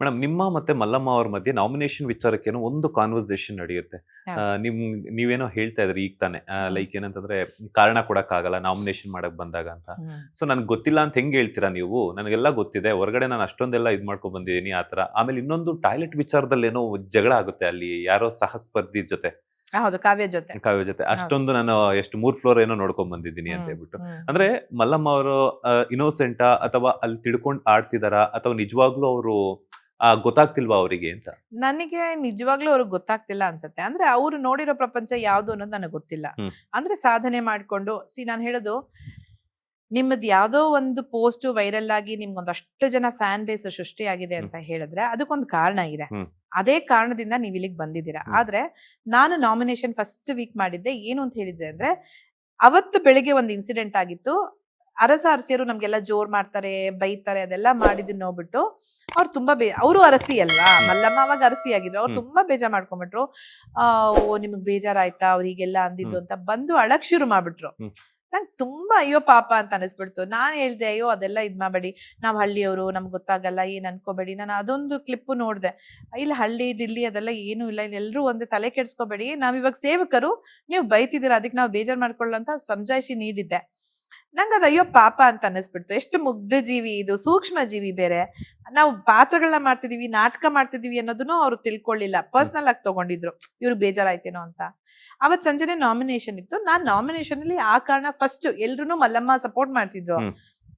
Madam ನಿಮ್ಮ ಮತ್ತೆ ಮಲ್ಲಮ್ಮ ಅವ್ರ ಮಧ್ಯೆ ನಾಮಿನೇಷನ್ ವಿಚಾರಕ್ಕೇನೋ ಒಂದು ಕಾನ್ವರ್ಸೇಷನ್ ನಡೆಯುತ್ತೆ. ಹೌದು. ನೀವೇನೋ ಹೇಳ್ತಾ ಇದ್ರಿ ಈಗ ತಾನೆ, ಹ್ಮ್. ಲೈಕ್ ಏನಂತಂದ್ರೆ ಕಾರಣ ಕೊಡಕ್ಕಾಗಲ್ಲ ನಾಮಿನೇಷನ್ ಮಾಡಕ್ ಬಂದಾಗ ಅಂತ. ಹ್ಮ್. ಸೊ ನನ್ಗೆ ಗೊತ್ತಿಲ್ಲ ಅಂತ ಹೆಂಗ್ ಹೇಳ್ತೀರಾ ನೀವು? ನನಗೆಲ್ಲ ಗೊತ್ತಿದೆ, ಹೊರಗಡೆ ನಾನು ಅಷ್ಟೊಂದೆಲ್ಲ ಇದ್ ಮಾಡ್ಕೊಂಡ್ ಬಂದಿದ್ದೀನಿ ಆತರ. ಆಮೇಲೆ ಇನ್ನೊಂದು ಟಾಯ್ಲೆಟ್ ವಿಚಾರದಲ್ಲಿ ಏನೋ ಜಗಳ ಆಗುತ್ತೆ ಅಲ್ಲಿ ಯಾರೋ ಸಹಸ್ಪರ್ಧಿ ಜೊತೆ, ಹೌದು, ಕಾವ್ಯ ಜೊತೆ. ಕಾವ್ಯ ಜೊತೆ. ಹೌದು. ಅಷ್ಟೊಂದು ನಾನು ಎಷ್ಟು 3 ಫ್ಲೋರ್ ಏನೋ ನೋಡ್ಕೊಂಡ್ ಬಂದಿದ್ದೀನಿ ಅಂತ ಹ್ಮ್. ಹೇಳ್ಬಿಟ್ಟು. ಹ್ಮ್. ಅಂದ್ರೆ ಮಲ್ಲಮ್ಮ ಅವರು ಇನ್ನೋಸೆಂಟಾ ಅಥವಾ ಅಲ್ಲಿ ತಿಳ್ಕೊಂಡ್ ಆಡ್ತಿದಾರಾ ಅಥವಾ ನಿಜವಾಗ್ಲೂ ಅವರು ಗೊತ್ತಾಗ್ತಿಲ್ವಾ ಅವರಿಗೆ ಅಂತ? ನನಗೆ ನಿಜವಾಗ್ಲೂ ಅವ್ರಿಗೆ ಗೊತ್ತಾಗ್ತಿಲ್ಲ ಅನ್ಸತ್ತೆ. ಅಂದ್ರೆ ಅವ್ರು ನೋಡಿರೋ ಪ್ರಪಂಚ ಯಾವ್ದು ಅನ್ನೋದು ನನಗೆ ಗೊತ್ತಿಲ್ಲ. ಹ್ಮ್. ಅಂದ್ರೆ ಸಾಧನೆ ಮಾಡ್ಕೊಂಡು ನಾನು ಹೇಳೋದು, ನಿಮ್ಮದ್ ಯಾವ್ದೋ ಒಂದು ಪೋಸ್ಟ್ ವೈರಲ್ ಆಗಿ ನಿಮ್ಗೊಂದಷ್ಟು ಜನ ಫ್ಯಾನ್ ಬೇಸ್ ಸೃಷ್ಟಿಯಾಗಿದೆ ಹ್ಮ್. ಅಂತ ಹೇಳಿದ್ರೆ ಅದಕ್ಕೊಂದು ಕಾರಣ ಇದೆ. ಹ್ಮ್. ಅದೇ ಕಾರಣದಿಂದ ನೀವ್ ಇಲ್ಲಿಗೆ ಬಂದಿದ್ದೀರಾ. ಹ್ಮ್. ಆದ್ರೆ ನಾನು ನಾಮಿನೇಷನ್ ಫಸ್ಟ್ ವೀಕ್ ಮಾಡಿದ್ದೆ ಏನು ಅಂತ ಹೇಳಿದ್ದೆ ಅಂದ್ರೆ, ಅವತ್ತು ಬೆಳಿಗ್ಗೆ ಒಂದು ಇನ್ಸಿಡೆಂಟ್ ಆಗಿತ್ತು. ಅರಸ ಅರಸಿಯರು ನಮ್ಗೆಲ್ಲ ಜೋರ್ ಮಾಡ್ತಾರೆ, ಬೈತಾರೆ, ಅದೆಲ್ಲ ಮಾಡಿದ್ದನ್ನ ನೋಡ್ಬಿಟ್ಟು ಅವ್ರು ತುಂಬಾ ಅವರು ಅರಸಿ ಅಲ್ವಾ, ಮಲ್ಲಮ್ಮ ಅವಾಗ ಅರಸಿ ಆಗಿದ್ರು. ಅವ್ರು ಹ್ಮ್. ತುಂಬಾ ಬೇಜಾರ್ ಮಾಡ್ಕೊಂಡ್ಬಿಟ್ರು. ಓ ನಿಮಗ್ ಬೇಜಾರಾಯ್ತಾ ಅವ್ರು ಹೀಗೆಲ್ಲ ಅಂದಿದ್ದು ಹ್ಮ್. ಅಂತ ಬಂದು ಅಳಕ್ ಶುರು ಮಾಡ್ಬಿಟ್ರು. ಹ್ಮ್. ನಂಗೆ ತುಂಬಾ ಅಯ್ಯೋ ಪಾಪ ಅಂತ ಅನಿಸ್ಬಿಡ್ತು. ನಾನ್ ಹೇಳ್ದೆ, ಅಯ್ಯೋ ಅದೆಲ್ಲ ಇದ್ ಮಾಡ್ಬೇಡಿ, ನಾವ್ ಹಳ್ಳಿಯವರು, ನಮ್ಗೆ ಗೊತ್ತಾಗಲ್ಲ, ಏನ್ ಅನ್ಕೋಬೇಡಿ. ನಾನು ಅದೊಂದು ಕ್ಲಿಪ್ ನೋಡ್ದೆ. ಇಲ್ಲ ಹಳ್ಳಿ ಡಿಲ್ಲಿ ಅದೆಲ್ಲ ಏನು ಇಲ್ಲ, ಎಲ್ಲರೂ ಒಂದೇ, ತಲೆ ಕೆಡ್ಸ್ಕೋಬೇಡಿ, ನಾವ್ ಇವಾಗ ಸೇವಕರು, ನೀವು ಬೈತಿದ್ದೀರಾ, ಅದಕ್ಕೆ ನಾವು ಬೇಜಾರ್ ಮಾಡ್ಕೊಳ್ಳ ಅಂತ ಸಮಜಾಯಿಷಿ ನೀಡಿದ್ದೆ. ನಂಗೆ ಅದು ಅಯ್ಯೋ ಪಾಪ ಅಂತ ಅನ್ನಿಸ್ಬಿಡ್ತು. ಎಷ್ಟು ಮುಗ್ಧ ಜೀವಿ ಇದು, ಸೂಕ್ಷ್ಮ ಜೀವಿ ಬೇರೆ. ನಾವು ಪಾತ್ರಗಳನ್ನ ಮಾಡ್ತಿದೀವಿ, ನಾಟಕ ಮಾಡ್ತಿದೀವಿ ಅನ್ನೋದನ್ನು ಅವ್ರು ತಿಳ್ಕೊಳ್ಳಿಲ್ಲ, ಪರ್ಸನಲ್ ಆಗಿ ತಗೊಂಡಿದ್ರು, ಇವ್ರಿಗೆ ಬೇಜಾರಾಯ್ತೇನೋ ಅಂತ. ಅವತ್ ಸಂಜೆನೆ ನಾಮಿನೇಷನ್ ಇತ್ತು. ನಾನ್ ನಾಮಿನೇಷನ್ ಅಲ್ಲಿ ಆ ಕಾರಣ ಫಸ್ಟ್ ಎಲ್ರು ಮಲ್ಲಮ್ಮ ಸಪೋರ್ಟ್ ಮಾಡ್ತಿದ್ರು. ಹ್ಮ್.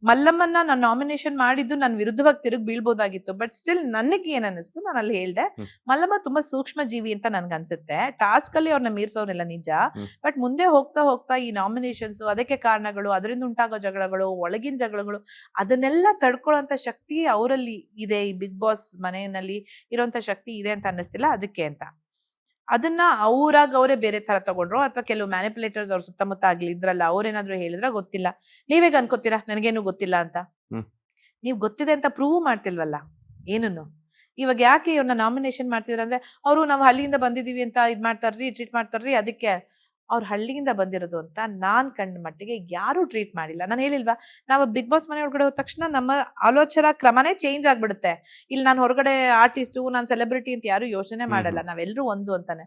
ಮಲ್ಲಮ್ಮನ್ನ ನಾನು ನಾಮಿನೇಷನ್ ಮಾಡಿದ್ದು ನನ್ ವಿರುದ್ಧವಾಗಿ ತಿರುಗಿ ಬೀಳ್ಬೋದಾಗಿತ್ತು. ಬಟ್ ಸ್ಟಿಲ್ ನನಗೆ ಏನ್ ಅನಿಸ್ತು, ನಾನು ಅಲ್ಲಿ ಹೇಳ್ದೆ, ಹ್ಮ್. ಮಲ್ಲಮ್ಮ ತುಂಬಾ ಸೂಕ್ಷ್ಮ ಜೀವಿ ಅಂತ ನನ್ಗೆ ಅನ್ಸುತ್ತೆ. ಟಾಸ್ಕ್ ಅಲ್ಲಿ ಅವ್ರನ್ನ ಮೀರ್ಸೋರೆಲ್ಲ ನಿಜ. ಹ್ಮ್. ಬಟ್ ಮುಂದೆ ಹೋಗ್ತಾ ಹೋಗ್ತಾ ಈ ನಾಮಿನೇಷನ್ಸ್, ಅದಕ್ಕೆ ಕಾರಣಗಳು, ಅದರಿಂದ ಉಂಟಾಗೋ ಜಗಳಗಳು, ಒಳಗಿನ ಜಗಳಗಳು, ಅದನ್ನೆಲ್ಲ ತಡ್ಕೊಳ್ಳೋಂತ ಶಕ್ತಿ ಅವರಲ್ಲಿ ಇದೆ. ಈ ಬಿಗ್ ಬಾಸ್ ಮನೆಯಲ್ಲಿ ಇರೋಂತ ಶಕ್ತಿ ಇದೆ ಅಂತ ಅನ್ನಿಸ್ತಿಲ್ಲ, ಅದಕ್ಕೆ ಅಂತ. ಅದನ್ನ ಅವರೇ ಬೇರೆ ತರ ತಗೊಂಡ್ರು, ಅಥವಾ ಕೆಲವು ಮ್ಯಾನಿಪುಲೇಟರ್ಸ್ ಅವ್ರ ಸುತ್ತಮುತ್ತ ಆಗ್ಲಿ ಇದ್ರಲ್ಲ, ಅವ್ರೇನಾದ್ರು ಹೇಳಿದ್ರ ಗೊತ್ತಿಲ್ಲ. ನೀವೇಗ ಅನ್ಕೋತೀರಾ ನನಗೇನು ಗೊತ್ತಿಲ್ಲ ಅಂತ? ಹ್ಮ್. ನೀವ್ ಗೊತ್ತಿದೆ ಅಂತ ಪ್ರೂವ್ ಮಾಡ್ತಿಲ್ವಲ್ಲ ಏನನ್ನು. ಇವಾಗ ಯಾಕೆ ಇವ್ರನ್ನ ನಾಮಿನೇಷನ್ ಮಾಡ್ತಿದ್ರ ಅಂದ್ರೆ, ಅವರು ನಾವು ಹಳ್ಳಿಯಿಂದ ಬಂದಿದೀವಿ ಅಂತ ಇದ್ ಮಾಡ್ತಾರ್ರಿ, ಟ್ರೀಟ್ ಮಾಡ್ತಾರ್ರಿ, ಅದಕ್ಕೆ. ಅವ್ರು ಹಳ್ಳಿಯಿಂದ ಬಂದಿರೋದು ಅಂತ ನಾನ್ ಕಂಡ ಮಟ್ಟಿಗೆ ಯಾರು ಟ್ರೀಟ್ ಮಾಡಿಲ್ಲ. ನಾನು ಹೇಳಿಲ್ವಾ, ನಾವು ಬಿಗ್ ಬಾಸ್ ಮನೆ ಒಳಗಡೆ ಹೋದ ತಕ್ಷಣ ನಮ್ಮ ಆಲೋಚನಾ ಕ್ರಮನೇ ಚೇಂಜ್ ಆಗ್ಬಿಡುತ್ತೆ. ಇಲ್ಲಿ ನಾನು ಹೊರಗಡೆ ಆರ್ಟಿಸ್ಟು, ನಾನು ಸೆಲೆಬ್ರಿಟಿ ಅಂತ ಯಾರು ಯೋಚನೆ ಮಾಡಲ್ಲ, ನಾವೆಲ್ಲರೂ ಒಂದು ಅಂತಾನೆ.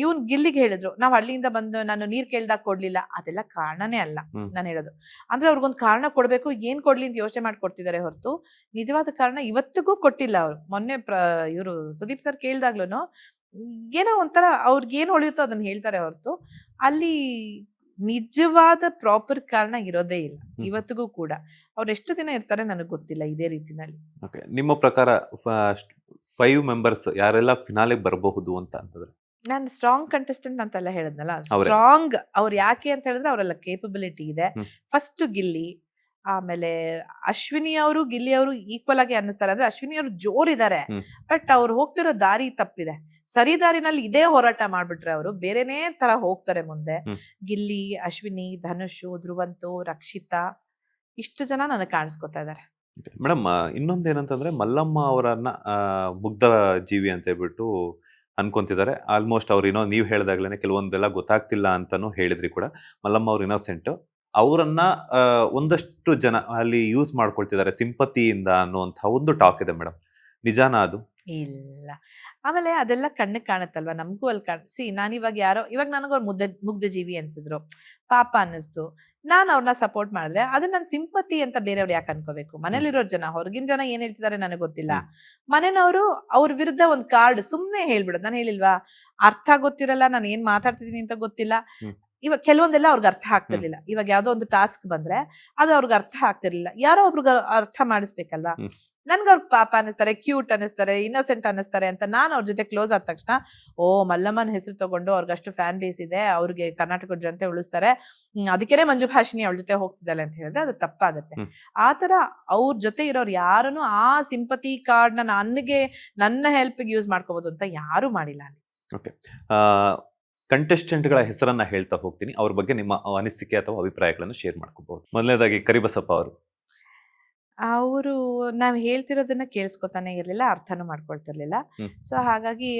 ಇವನ್ ಗಿಲ್ಲಿಗೆ ಹೇಳಿದ್ರು, ನಾವ್ ಹಳ್ಳಿಯಿಂದ ಬಂದು ನಾನು ನೀರ್ ಕೇಳ್ದಾಗ ಕೊಡ್ಲಿಲ್ಲ, ಅದೆಲ್ಲ ಕಾರಣನೇ ಅಲ್ಲ. ಹ್ಮ್. ನಾನು ಹೇಳೋದು ಅಂದ್ರೆ ಅವ್ರಿಗೊಂದು ಕಾರಣ ಕೊಡ್ಬೇಕು, ಏನ್ ಕೊಡ್ಲಿ ಅಂತ ಯೋಚನೆ ಮಾಡಿ ಕೊಡ್ತಿದ್ದಾರೆ ಹೊರತು ನಿಜವಾದ ಕಾರಣ ಇವತ್ತಿಗೂ ಕೊಟ್ಟಿಲ್ಲ ಅವ್ರು. ಮೊನ್ನೆ ಇವರು ಸುದೀಪ್ ಸರ್ ಕೇಳ್ದಾಗ್ಲೂನು ಏನೋ ಒಂಥರ ಅವ್ರಿಗೆ ಏನ್ ಹೊಳಿಯುತ್ತೋ ಅದನ್ನ ಹೇಳ್ತಾರೆ ಹೊರತು ಅಲ್ಲಿ ನಿಜವಾದ ಪ್ರಾಪರ್ ಕಾರಣ ಇರೋದೇ ಇಲ್ಲ ಇವತ್ತಿಗೂ ಕೂಡ. ಅವ್ರು ಎಷ್ಟು ದಿನ ಇರ್ತಾರೆ ನನಗೆ ಗೊತ್ತಿಲ್ಲ ಇದೇ ರೀತಿನಲ್ಲಿ. ಓಕೆ, ನಿಮ್ಮ ಪ್ರಕಾರ 5 ಮೆಂಬರ್ಸ್ ಯಾರೆಲ್ಲ ಫಿನಾಲೆಗೆ ಬರಬಹುದು ಅಂತ ಅಂತಂದ್ರೆ? ನಾನು ಸ್ಟ್ರಾಂಗ್ ಕಂಟೆಸ್ಟೆಂಟ್ ಅಂತೆಲ್ಲ ಹೇಳಿದ್ನಲ್ಲ, ಅವ್ರೇ. ಸ್ಟ್ರಾಂಗ್ ಅವ್ರು ಯಾಕೆ ಅಂತ ಹೇಳಿದ್ರೆ ಅವರೆಲ್ಲ ಕೇಪಬಿಲಿಟಿ ಇದೆ. ಹ್ಮ್. ಫಸ್ಟ್ ಗಿಲ್ಲಿ, ಆಮೇಲೆ ಅಶ್ವಿನಿ ಅವರು ಗಿಲ್ಲಿ ಅವರು ಈಕ್ವಲ್ ಆಗಿ ಅನ್ನಿಸ್ತಾರೆ. ಅಂದ್ರೆ ಅಶ್ವಿನಿ ಅವರು ಜೋರಿದ್ದಾರೆ, ಹ್ಮ್. ಬಟ್ ಅವ್ರು ಹೋಗ್ತಿರೋ ದಾರಿ ತಪ್ಪಿದೆ. ಸರಿ ದಾರಿನಲ್ಲಿ ಇದೇ ಹೋರಾಟ ಮಾಡ್ಬಿಟ್ರೆ ಅವರು ಬೇರೆನೇ ತರ ಹೋಗ್ತಾರೆ ಮುಂದೆ. ಹ್ಮ್. ಗಿಲ್ಲಿ, ಅಶ್ವಿನಿ, ಧನುಷು, ಧ್ರುವಂತು, ರಕ್ಷಿತಾ, ಇಷ್ಟು ಜನ ನನಗೆ ಕಾಣಿಸ್ಕೊತಾ ಇದಾರೆ. ಮೇಡಮ್, ಇನ್ನೊಂದು ಏನಂತಂದ್ರೆ ಮಲ್ಲಮ್ಮ ಅವರನ್ನ ಮುಗ್ಧ ಜೀವಿ ಅಂತ ಹೇಳ್ಬಿಟ್ಟು ಅನ್ಕೊಂತಿದ್ದಾರೆ. ಆಲ್ಮೋಸ್ಟ್ ಅವ್ರು ಏನೋ ನೀವು ಹೇಳ್ದಾಗ್ಲೇನೆ ಕೆಲವೊಂದೆಲ್ಲ ಗೊತ್ತಾಗ್ತಿಲ್ಲ ಅಂತಾನು ಹೇಳಿದ್ರಿ ಕೂಡ. ಮಲ್ಲಮ್ಮ ಅವ್ರು ಇನ್ನೋಸೆಂಟ್, ಅವರನ್ನ ಒಂದಷ್ಟು ಜನ ಅಲ್ಲಿ ಯೂಸ್ ಮಾಡ್ಕೊಳ್ತಿದ್ದಾರೆ ಸಿಂಪತಿಯಿಂದ ಅನ್ನುವಂಥ ಒಂದು ಟಾಕ್ ಇದೆ ಮೇಡಮ್, ನಿಜಾನ ಅದು? ಇಲ್ಲ, ಆಮೇಲೆ ಅದೆಲ್ಲ ಕಣ್ಣಿಗೆ ಕಾಣುತ್ತಲ್ವಾ, ನಮಗೂ ಅಲ್ಲಿ ನಾನಿವಾಗ ಯಾರೋ, ಇವಾಗ ನನಗೆ ಅವ್ರು ಮುಗ್ಧ ಜೀವಿ ಅನ್ಸಿದ್ರು, ಪಾಪ ಅನ್ನಿಸ್ತು. ನಾನು ಅವ್ರನ್ನ ಸಪೋರ್ಟ್ ಮಾಡಿದ್ರೆ ಅದನ್ನ ನನ್ ಸಿಂಪತಿ ಅಂತ ಬೇರೆಯವ್ರು ಯಾಕೆ ಅನ್ಕೋಬೇಕು? ಮನೇಲಿರೋರ್ ಜನ, ಹೊರಗಿನ ಜನ ಏನ್ ಹೇಳ್ತಿದ್ದಾರೆ ನನಗೆ ಗೊತ್ತಿಲ್ಲ. ಮನೆಯವರು ಅವ್ರ ವಿರುದ್ಧ ಒಂದ್ ಕಾರ್ಡ್ ಸುಮ್ನೆ ಹೇಳ್ಬಿಡೋದು. ನಾನು ಹೇಳಿಲ್ವಾ, ಅರ್ಥ ಗೊತ್ತಿರಲ್ಲ, ನಾನು ಏನ್ ಮಾತಾಡ್ತಿದೀನಿ ಅಂತ ಗೊತ್ತಿಲ್ಲ. ಇವಾಗ ಕೆಲವೊಂದೆಲ್ಲ ಅವ್ರಿಗೆ ಅರ್ಥ ಆಗ್ತಿರ್ಲಿಲ್ಲ. ಇವಾಗ ಯಾವ್ದೋ ಒಂದು ಟಾಸ್ಕ್ ಬಂದ್ರೆ ಅದು ಅವ್ರಿಗೆ ಅರ್ಥ ಆಗ್ತಿರ್ಲಿಲ್ಲ, ಯಾರೋ ಒಬ್ರಿಗೆ ಅರ್ಥ ಮಾಡಿಸ್ಬೇಕಲ್ವಾ. ನನ್ಗೆ ಅವ್ರಿಗೆ ಪಾಪ ಅನ್ನಿಸ್ತಾರೆ, ಕ್ಯೂಟ್ ಅನ್ನಿಸ್ತಾರೆ, ಇನ್ನೋಸೆಂಟ್ ಅನ್ನಿಸ್ತಾರೆ ಅಂತ ನಾನು ಅವ್ರ ಜೊತೆ ಕ್ಲೋಸ್ ಆದ ತಕ್ಷಣ, ಓ ಮಲ್ಲಮ್ಮನ ಹೆಸರು ತಗೊಂಡು ಅವ್ರಿಗಷ್ಟು ಫ್ಯಾನ್ ಬೇಸ್ ಇದೆ, ಅವ್ರಿಗೆ ಕರ್ನಾಟಕದ ಜನತೆ ಉಳಿಸ್ತಾರೆ, ಅದಕ್ಕೇನೆ ಮಂಜು ಭಾಷಿಣಿ ಅವಳ ಜೊತೆ ಹೋಗ್ತಿದ್ದಾಳೆ ಅಂತ ಹೇಳಿದ್ರೆ ಅದು ತಪ್ಪಾಗತ್ತೆ. ಆತರ ಅವ್ರ ಜೊತೆ ಇರೋರು ಯಾರನ್ನು ಆ ಸಿಂಪತಿ ಕಾರ್ಡ್ ನನ್ನ ಹೆಲ್ಪ್ಗೆ ಯೂಸ್ ಮಾಡ್ಕೋಬಹುದು ಅಂತ ಯಾರು ಮಾಡಿಲ್ಲ ಅಲ್ಲಿ. ಓಕೆ, ಕಂಟೆಸ್ಟೆಂಟ್ಗಳ ಹೆಸರನ್ನ ಹೇಳ್ತಾ ಹೋಗ್ತೀನಿ, ಅವ್ರ ಬಗ್ಗೆ ನಿಮ್ಮ ಅನಿಸಿಕೆ ಅಥವಾ ಅಭಿಪ್ರಾಯಗಳನ್ನು ಶೇರ್ ಮಾಡ್ಕೋಬಹುದು. ಮೊದಲನೇದಾಗಿ ಕರಿಬಸಪ್ಪ ಅವರು. ಅವರು ನಾವ್ ಹೇಳ್ತಿರೋದನ್ನ ಕೇಳಿಸ್ಕೊತಾನೆ ಇರ್ಲಿಲ್ಲ, ಅರ್ಥನೂ ಮಾಡ್ಕೊಳ್ತಿರ್ಲಿಲ್ಲ. ಸೊ ಹಾಗಾಗಿ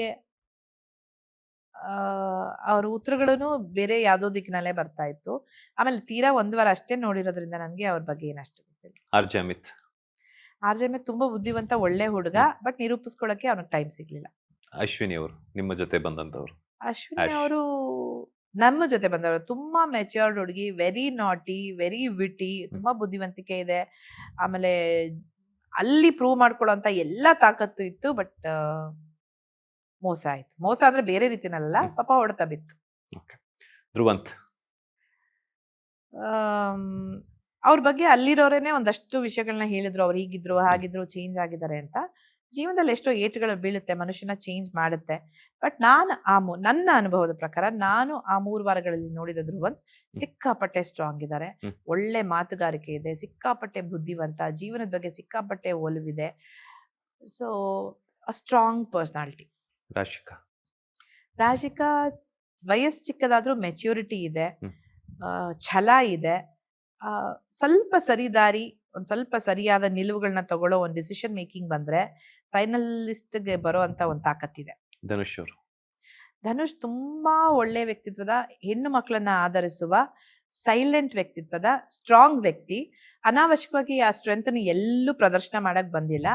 ಅವ್ರ ಉತ್ತರಗಳನ್ನು ಬೇರೆ ಯಾವ್ದೋ ದಿಕ್ಕಿನಲ್ಲೇ ಬರ್ತಾ ಇತ್ತು. ಆಮೇಲೆ ತೀರಾ 1 ವಾರ ಅಷ್ಟೇ ನೋಡಿರೋದ್ರಿಂದ ನನ್ಗೆ ಅವ್ರ ಬಗ್ಗೆ ಏನಷ್ಟು ಗೊತ್ತಿಲ್ಲ. ಆರ್ಜೆ ಅಮಿತ್. ಆರ್.ಜೆ. ತುಂಬಾ ಬುದ್ಧಿವಂತ, ಒಳ್ಳೆ ಹುಡುಗ. ಹ್ಮ್. ಬಟ್ ನಿರೂಪಿಸ್ಕೊಳಕ್ಕೆ ಅವ್ನಿಗೆ ಟೈಮ್ ಸಿಗ್ಲಿಲ್ಲ. ಅಶ್ವಿನಿ ಅವರು ನಿಮ್ಮ ಜೊತೆ ಬಂದಂತವ್ರು. ಅಶ್ವಿನಿ ಆಶ್. ಅವರು ನಮ್ಮ ಜೊತೆ ಬಂದವರು. ತುಂಬಾ ಮೆಚ್ಯೂರ್ಡ್ ಹುಡುಗಿ, ವೆರಿ ನಾಟಿ, ವೆರಿ ವಿಟಿ, ತುಂಬಾ ಬುದ್ಧಿವಂತಿಕೆ ಇದೆ. ಆಮೇಲೆ ಅಲ್ಲಿ ಪ್ರೂವ್ ಮಾಡ್ಕೊಳ್ಳೋಂತ ಎಲ್ಲಾ ತಾಕತ್ತು ಇತ್ತು. ಬಟ್ ಮೋಸ ಆಯ್ತು. ಮೋಸ ಅಂದ್ರೆ ಬೇರೆ ರೀತಿನಲ್ಲ, ಹ್ಮ್. ಪಾಪ ಹೊಡೆತ ಬಿತ್ತು. ಧ್ರುವಂತ್. ಅವ್ರ ಬಗ್ಗೆ ಅಲ್ಲಿರೋರೇನೆ ಒಂದಷ್ಟು ವಿಷಯಗಳನ್ನ ಹೇಳಿದ್ರು. ಅವ್ರು ಹೀಗಿದ್ರು, ಹಾಗಿದ್ರು, ಚೇಂಜ್ ಆಗಿದ್ದಾರೆ ಅಂತ. ಜೀವನದಲ್ಲಿ ಎಷ್ಟೋ ಏಟುಗಳು ಬೀಳುತ್ತೆ, ಮನುಷ್ಯನ ಚೇಂಜ್ ಮಾಡುತ್ತೆ. ಬಟ್ ನಾನು ನನ್ನ ಅನುಭವದ ಪ್ರಕಾರ ನಾನು ಆ 3 ವಾರಗಳಲ್ಲಿ ನೋಡಿದ ಧ್ರುವಂತ್ ಸಿಕ್ಕಾಪಟ್ಟೆ ಸ್ಟ್ರಾಂಗ್ ಇದ್ದಾರೆ. ಹ್ಮ್. ಒಳ್ಳೆ ಮಾತುಗಾರಿಕೆ ಇದೆ, ಸಿಕ್ಕಾಪಟ್ಟೆ ಬುದ್ಧಿವಂತ, ಜೀವನದ ಬಗ್ಗೆ ಸಿಕ್ಕಾಪಟ್ಟೆ ಒಲವಿದೆ. So strong personality. Rashika. Rashika ವಯಸ್ಸು ಚಿಕ್ಕದಾದ್ರೂ ಮೆಚ್ಯೂರಿಟಿ ಇದೆ, ಹ್ಮ್. ಛಲ ಇದೆ, ಸ್ವಲ್ಪ ಸರಿದಾರಿ, ಒಂದ್ ಸ್ವಲ್ಪ ಸರಿಯಾದ ನಿಲುವುಗಳನ್ನ ತಗೊಳ್ಳೋ ಒಂದು ಡಿಸಿಷನ್ ಮೇಕಿಂಗ್ ಬಂದ್ರೆ ಫೈನಲಿಸ್ಟ್ಗೆ ಬರೋ ಅಂತ ಒಂದು ತಾಕತ್ತಿದೆ. ಧನುಷ್ ಅವರು. ಧನುಷ್ ತುಂಬಾ ಒಳ್ಳೆ ವ್ಯಕ್ತಿತ್ವದ, ಹೆಣ್ಣು ಮಕ್ಕಳನ್ನ ಆಧರಿಸುವ, ಸೈಲೆಂಟ್ ವ್ಯಕ್ತಿತ್ವದ, ಸ್ಟ್ರಾಂಗ್ ವ್ಯಕ್ತಿ. ಅನಾವಶ್ಯಕವಾಗಿ ಆ ಸ್ಟ್ರೆಂತ್ ಎಲ್ಲೂ ಪ್ರದರ್ಶನ ಮಾಡಕ್ ಬಂದಿಲ್ಲ.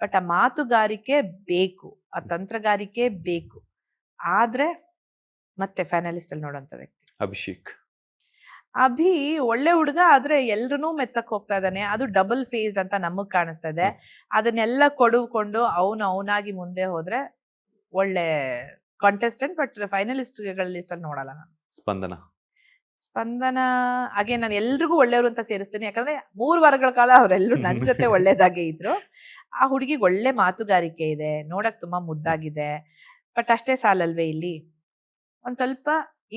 ಬಟ್ ಆ ಮಾತುಗಾರಿಕೆ ಬೇಕು, ಆ ತಂತ್ರಗಾರಿಕೆ ಬೇಕು. ಆದ್ರೆ ಮತ್ತೆ ಫೈನಲಿಸ್ಟ್ ಅಲ್ಲಿ ನೋಡೋಂತ ವ್ಯಕ್ತಿ ಅಭಿಷೇಕ್. ಅಭಿ ಒಳ್ಳೆ ಹುಡುಗ, ಆದ್ರೆ ಎಲ್ರೂ ಮೆಚ್ಚಕ್ ಹೋಗ್ತಾ ಇದ್ದಾನೆ. ಅದು ಡಬಲ್ ಫೇಸ್ಡ್ ಅಂತ ನಮಗ್ ಕಾಣಿಸ್ತಾ ಇದೆ. ಅದನ್ನೆಲ್ಲ ಕೊಡುಕೊಂಡು ಅವನಾಗಿ ಮುಂದೆ ಹೋದ್ರೆ ಒಳ್ಳೆ ಕಾಂಟೆಸ್ಟೆಂಟ್. ಬಟ್ ಫೈನಲಿಸ್ಟ್ಗಳ ಲಿಸ್ಟ್ ಅಲ್ಲಿ ನೋಡಲ್ಲ ನಾನು. ಸ್ಪಂದನ. ಸ್ಪಂದನ ಹಾಗೆ ನಾನು ಎಲ್ರಿಗೂ ಒಳ್ಳೆಯವರು ಅಂತ ಸೇರಿಸ್ತೀನಿ. ಯಾಕಂದ್ರೆ 3 ವಾರಗಳ ಕಾಲ ಅವರೆಲ್ಲರೂ ನನ್ನ ಜೊತೆ ಒಳ್ಳೇದಾಗೆ ಇದ್ರು. ಆ ಹುಡುಗಿಗೆ ಒಳ್ಳೆ ಮಾತುಗಾರಿಕೆ ಇದೆ, ನೋಡಕ್ ತುಂಬಾ ಮುದ್ದಾಗಿದೆ. ಬಟ್ ಅಷ್ಟೇ ಸಾಲಲ್ವೇ ಇಲ್ಲಿ, ಒಂದ್ ಸ್ವಲ್ಪ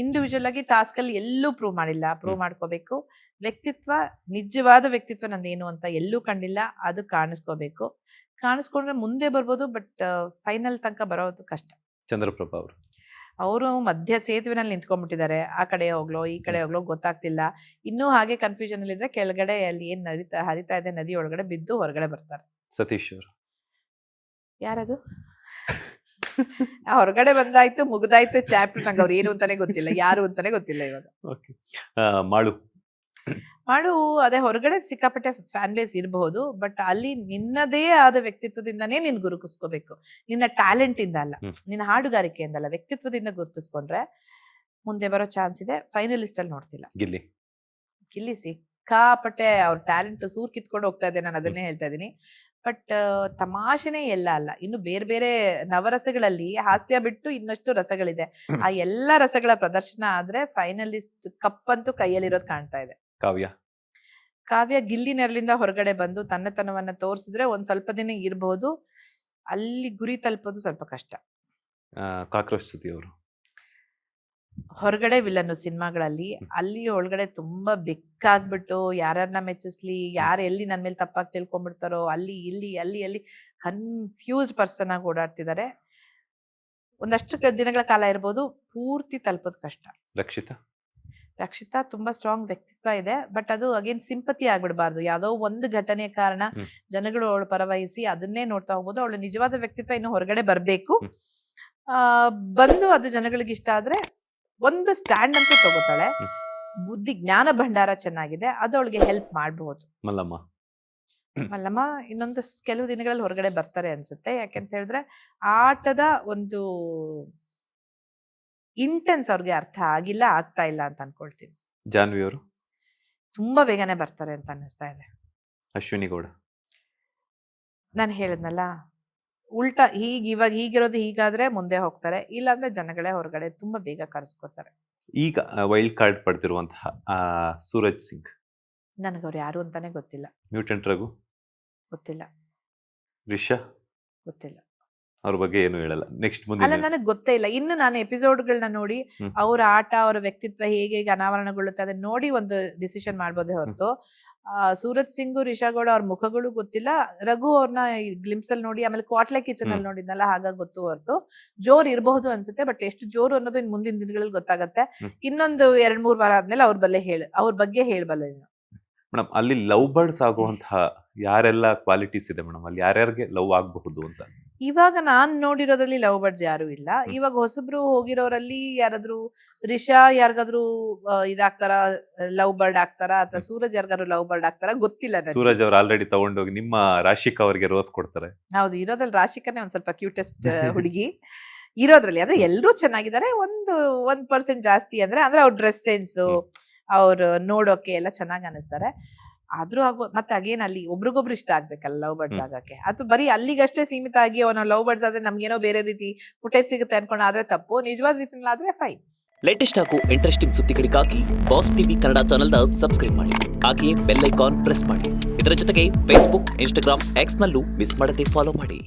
ಇಂಡಿವಿಜುವಲ್ ಆಗಿ ಟಾಸ್ಕ್ ಅಲ್ಲಿ ಎಲ್ಲೂ ಪ್ರೂವ್ ಮಾಡಿಲ್ಲ. ಪ್ರೂವ್ ಮಾಡ್ಕೋಬೇಕು. ವ್ಯಕ್ತಿತ್ವ, ನಿಜವಾದ ವ್ಯಕ್ತಿತ್ವ ನಂದೇನು ಅಂತ ಎಲ್ಲೂ ಕಂಡಿಲ್ಲ. ಅದು ಕಾಣಿಸ್ಕೋಬೇಕು. ಕಾಣಿಸ್ಕೊಂಡ್ರೆ ಮುಂದೆ ಬರ್ಬೋದು. ಬಟ್ ಫೈನಲ್ ತನಕ ಬರೋದು ಕಷ್ಟ. ಚಂದ್ರಪ್ರಭಾ ಅವರು. ಅವರು ಮಧ್ಯ ಸೇತುವೆನಲ್ಲಿ ನಿಂತ್ಕೊಂಡ್ಬಿಟ್ಟಿದ್ದಾರೆ. ಆ ಕಡೆ ಹೋಗ್ಲೋ ಈ ಕಡೆ ಹೋಗ್ಲೋ ಗೊತ್ತಾಗ್ತಿಲ್ಲ. ಇನ್ನೂ ಹಾಗೆ ಕನ್ಫ್ಯೂಷನ್ ಅಲ್ಲಿ ಇದ್ರೆ ಕೆಳಗಡೆ ಅಲ್ಲಿ ಏನ್ ಹರಿತಾ ಇದೆ ನದಿ ಒಳಗಡೆ ಬಿದ್ದು ಹೊರಗಡೆ ಬರ್ತಾರೆ. ಸತೀಶ್ ಅವರು. ಯಾರದು? ಹೊರಗಡೆ ಬಂದಾಯ್ತು, ಮುಗ್ದಾಯ್ತು ಚಾಪ್ಟರ್. ನಂಗೆ ಅವ್ರು ಏನು ಅಂತಾನೆ ಗೊತ್ತಿಲ್ಲ, ಯಾರು ಅಂತಾನೆ ಗೊತ್ತಿಲ್ಲ ಇವಾಗ. ಮಾಳು. ಮಾಡು ಅದೇ ಹೊರಗಡೆ ಸಿಕ್ಕಾಪಟ್ಟೆ ಫ್ಯಾನ್ ಬೇಸ್ ಇರಬಹುದು. ಬಟ್ ಅಲ್ಲಿ ನಿನ್ನದೇ ಆದ ವ್ಯಕ್ತಿತ್ವದಿಂದಾನೇ ನೀನ್ ಗುರುತಿಸ್ಕೋಬೇಕು. ನಿನ್ನ ಟ್ಯಾಲೆಂಟ್ ಇಂದ ಅಲ್ಲ, ನಿನ್ನ ಹಾಡುಗಾರಿಕೆಯಿಂದ ಅಲ್ಲ, ವ್ಯಕ್ತಿತ್ವದಿಂದ ಗುರುತಿಸ್ಕೊಂಡ್ರೆ ಮುಂದೆ ಬರೋ ಚಾನ್ಸ್ ಇದೆ. ಫೈನಲಿಸ್ಟ್ ಅಲ್ಲಿ ನೋಡ್ತಿಲ್ಲ. ಗಿಲ್ಲಿ. ಗಿಲ್ಲಿ ಸಿಕ್ಕಾಪಟ್ಟೆ ಅವ್ರ ಟ್ಯಾಲೆಂಟ್ ಸೂರ್ ಕಿತ್ಕೊಂಡು ಹೋಗ್ತಾ ಇದೆ. ನಾನು ಅದನ್ನೇ ಹೇಳ್ತಾ ಇದೀನಿ. ಬಟ್ ತಮಾಷೆನೇ ಎಲ್ಲ ಅಲ್ಲ. ಇನ್ನು ಬೇರೆ ಬೇರೆ ನವರಸಗಳಲ್ಲಿ ಹಾಸ್ಯ ಬಿಟ್ಟು ಇನ್ನಷ್ಟು ರಸಗಳಿದೆ. ಆ ಎಲ್ಲಾ ರಸಗಳ ಪ್ರದರ್ಶನ ಆದ್ರೆ ಫೈನಲಿಸ್ಟ್ ಕಪ್ ಅಂತೂ ಕೈಯಲ್ಲಿರೋದು ಕಾಣ್ತಾ ಇದೆ. ಕಾವ್ಯ. ಕಾವ್ಯ ಗಿಲ್ಲಿ ನೆರಳಿಂದ ಹೊರಗಡೆ ಬಂದು ತನ್ನತನವನ್ನ ತೋರಿಸಿದ್ರೆ ಒಂದ್ ಸ್ವಲ್ಪ ದಿನ ಇರಬಹುದು. ಅಲ್ಲಿ ಗುರಿ ತಲುಪೋದು ಸ್ವಲ್ಪ ಕಷ್ಟ. ಕಾಕ್ರೋಚ್ ಸುದ್ದಿ ಅವರು. ಹೊರಗಡೆ ವಿಲನ್ನು ಸಿನಿಮಾಗಳಲ್ಲಿ, ಅಲ್ಲಿ ಒಳಗಡೆ ತುಂಬಾ ಬೆಕ್ಕಾಗ್ಬಿಟ್ಟು ಯಾರನ್ನ ಮೆಚ್ಚಿಸ್ಲಿ, ಯಾರು ಎಲ್ಲಿ ನನ್ ಮೇಲೆ ತಪ್ಪಾಗಿ ತಿಳ್ಕೊಂಡ್ಬಿಡ್ತಾರೋ, ಅಲ್ಲಿ ಇಲ್ಲಿ ಅಲ್ಲಿ ಅಲ್ಲಿ ಕನ್ಫ್ಯೂಸ್ಡ್ ಪರ್ಸನ್ ಆಗಿ ಓಡಾಡ್ತಿದ್ದಾರೆ. ಒಂದಷ್ಟು ದಿನಗಳ ಕಾಲ ಇರ್ಬೋದು, ಪೂರ್ತಿ ತಲುಪೋದು ಕಷ್ಟ. ರಕ್ಷಿತಾ ತುಂಬಾ ಸ್ಟ್ರಾಂಗ್ ವ್ಯಕ್ತಿತ್ವ ಇದೆ. ಬಟ್ ಅದು ಅಗೇನ್ ಸಿಂಪತಿ ಆಗ್ಬಿಡ್ಬಾರ್ದು. ಯಾವ್ದೋ ಒಂದು ಘಟನೆ ಕಾರಣ ಜನಗಳು ಅವಳು ಪರವಹಿಸಿ ಅದನ್ನೇ ನೋಡ್ತಾ ಹೋಗ್ಬೋದು. ಅವಳ ನಿಜವಾದ ವ್ಯಕ್ತಿತ್ವ ಇನ್ನು ಹೊರಗಡೆ ಬರ್ಬೇಕು. ಬಂದು ಅದು ಜನಗಳಿಗೆ ಇಷ್ಟ ಆದ್ರೆ ಒಂದು ಸ್ಟ್ಯಾಂಡ್ ಅಂತೂ ತಗೋತಾಳೆ. ಬುದ್ಧಿ ಜ್ಞಾನ ಭಂಡಾರ ಚೆನ್ನಾಗಿದೆ, ಅದು ಅವಳಿಗೆ ಹೆಲ್ಪ್ ಮಾಡಬಹುದು. ಮಲ್ಲಮ್ಮ ಇನ್ನೊಂದು ಕೆಲವು ದಿನಗಳಲ್ಲಿ ಹೊರಗಡೆ ಬರ್ತಾರೆ ಅನ್ಸುತ್ತೆ. ಯಾಕೆಂತ ಹೇಳಿದ್ರೆ ಆಟದ ಒಂದು ಇಂಟೆನ್ಸ್ ಅವ್ರಿಗೆ ಅರ್ಥ ಆಗಿಲ್ಲ, ಆಗ್ತಾ ಇಲ್ಲ ಅಂತ ಅನ್ಕೊಳ್ತೀನಿ. ಜಾನ್ವಿ ಅವರು ತುಂಬಾ ಬೇಗನೆ ಬರ್ತಾರೆ ಅಂತ ಅನ್ನಿಸ್ತಾ ಇದೆ. ಅಶ್ವಿನಿ ಗೌಡ. ನಾನು ಹೇಳಿದ್ನಲ್ಲ, ಉಲ್ಟಾ ಇವಾಗ ಹೀಗಿರೋದು ಹೀಗಾದ್ರೆ ಮುಂದೆ ಹೋಗ್ತಾರೆ, ಇಲ್ಲಾಂದ್ರೆ ಜನಗಳೇ ಹೊರಗಡೆ ತುಂಬಾ ಬೇಗ ಕರೆಸ್ಕೋತಾರೆ. ಈಗ ವೈಲ್ಡ್ ಕಾರ್ಡ್ ಪಡೆದಿರುವಂತಹ ಸೂರಜ್ ಸಿಂಗ್. ನನಗವ್ರು ಯಾರು ಅಂತಾನೆ ಗೊತ್ತಿಲ್ಲ. ಮ್ಯೂಟೆಂಟ್ ರಘು ಗೊತ್ತಿಲ್ಲ. ರಿಷಾ ಗೊತ್ತಿಲ್ಲ. ಅವ್ರ ಬಗ್ಗೆ ಏನು ಹೇಳಲ್ಲ. ನೆಕ್ಸ್ಟ್ ಅಲ್ಲ, ನನಗೆ ಗೊತ್ತೇ ಇಲ್ಲ. ಇನ್ನು ನಾನು ಎಪಿಸೋಡ್ಗಳನ್ನ ನೋಡಿ ಅವ್ರ ಆಟ, ಅವರ ವ್ಯಕ್ತಿತ್ವ ಹೇಗೆ ಅನಾವರಣಗೊಳ್ಳುತ್ತೆ ಅದನ್ನ ನೋಡಿ ಒಂದು ಡಿಸಿಷನ್ ಮಾಡ್ಬೋದೇ ಹೊರತು ಸೂರಜ್ ಸಿಂಗ್, ರಿಷಾ ಗೌಡ ಅವ್ರ ಮುಖಗಳು ಗೊತ್ತಿಲ್ಲ. ರಘು ಅವ್ರನ್ನ ಗ್ಲಿಮ್ಸ್ ಅಲ್ಲಿ ನೋಡಿ, ಆಮೇಲೆ ಕ್ವಾಟ್ಲೆ ಕಿಚನ್ ಅಲ್ಲಿ ನೋಡಿದ್ನಲ್ಲ, ಹಾಗಾಗಿ ಗೊತ್ತು ಹೊರತು ಜೋರ್ ಇರಬಹುದು ಅನ್ಸುತ್ತೆ. ಬಟ್ ಎಷ್ಟು ಜೋರು ಅನ್ನೋದು ಇನ್ ಮುಂದಿನ ದಿನಗಳಲ್ಲಿ ಗೊತ್ತಾಗತ್ತೆ. ಇನ್ನೊಂದು 2-3 ವಾರ ಆದ್ಮೇಲೆ ಅವ್ರ ಬಗ್ಗೆ ಹೇಳ್ಬಲ್ಲ. ಮೇಡಮ್, ಅಲ್ಲಿ ಲವ್ ಬರ್ಡ್ಸ್ ಆಗುವಂತಹ ಯಾರೆಲ್ಲ ಕ್ವಾಲಿಟೀಸ್ ಇದೆ ಮೇಡಮ್? ಅಲ್ಲಿ ಯಾರ್ಯಾರಿಗೆ ಲವ್ ಆಗಬಹುದು ಅಂತ? ಇವಾಗ ನಾನ್ ನೋಡಿರೋದ್ರಲ್ಲಿ ಲವ್ ಬರ್ಡ್ಸ್ ಯಾರು ಇಲ್ಲ. ಇವಾಗ ಹೊಸಬ್ರು ಹೋಗಿರೋರಲ್ಲಿ ಯಾರಾದ್ರೂ ರಿಷಾ ಯಾರಿಗಾದ್ರೂ ಇದಾಗ್ತಾರ, ಲವ್ ಬರ್ಡ್ ಆಗ್ತಾರ, ಅಥವಾ ಸೂರಜ್ ಯಾರಿಗಾದ್ರು ಲವ್ ಬರ್ಡ್ ಆಗ್ತಾರ ಗೊತ್ತಿಲ್ಲ ನನಗೆ. ಸೂರಜ್ ಅವ್ರು ಆಲ್ರೆಡಿ ತಗೊಂಡೋಗಿ ನಿಮ್ಮ ರಾಶಿಕಾ ಅವ್ರಿಗೆ ರೋಸ್ ಕೊಡ್ತಾರೆ. ಹೌದು, ಇರೋದ್ರಲ್ಲಿ ರಾಶಿಕನೇ ಒಂದ್ ಸ್ವಲ್ಪ ಕ್ಯೂಟೆಸ್ಟ್ ಹುಡುಗಿ ಇರೋದ್ರಲ್ಲಿ. ಅಂದ್ರೆ ಎಲ್ರೂ ಚೆನ್ನಾಗಿದ್ದಾರೆ, 1% ಜಾಸ್ತಿ ಅಂದ್ರೆ ಅವ್ರ ಡ್ರೆಸ್ ಸೆನ್ಸ್, ಅವ್ರು ನೋಡೋಕೆ ಎಲ್ಲ ಚೆನ್ನಾಗಿ ಅನಿಸ್ತಾರೆ. ಆದ್ರೂ ಆಗ್ಬೋದು. ಮತ್ತೆ ಅಗೇನ್ ಅಲ್ಲಿ ಒಬ್ರಿಗೊಬ್ರು ಇಷ್ಟ ಆಗ್ಬೇಕಲ್ಲ ಲವ್ ಬರ್ಡ್ಸ್ ಆಗಕ್ಕೆ. ಅದು ಬರೀ ಅಲ್ಲಿಗಷ್ಟೇ ಸೀಮಿತ ಆಗಿ ನಾವು ಲವ್ ಬರ್ಡ್ಸ್ ಆದ್ರೆ ನಮ್ಗೇನೋ ಬೇರೆ ರೀತಿ ಫುಟೇಜ್ ಸಿಗುತ್ತೆ ಅನ್ಕೊಂಡು ಆದ್ರೆ ತಪ್ಪು. ನಿಜವಾದ ರೀತಿಯಲ್ಲಿ ಆದ್ರೆ ಫೈನ್. ಲೇಟೆಸ್ಟ್ ಹಾಗೂ ಇಂಟ್ರೆಸ್ಟಿಂಗ್ ಸುದ್ದಿಗಳಿಗಾಗಿ ಬಾಸ್ ಟಿವಿ ಕನ್ನಡ ಚಾನೆಲ್ನ ಸಬ್ಸ್ಕ್ರೈಬ್ ಮಾಡಿ. ಹಾಗೆಯೇ ಬೆಲ್ ಐಕಾನ್ ಪ್ರೆಸ್ ಮಾಡಿ. ಇದರ ಜೊತೆಗೆ ಫೇಸ್ಬುಕ್, ಇನ್ಸ್ಟಾಗ್ರಾಮ್, ಎಕ್ಸ್ ನಲ್ಲೂ ಮಿಸ್ ಮಾಡದೆ ಫಾಲೋ ಮಾಡಿ.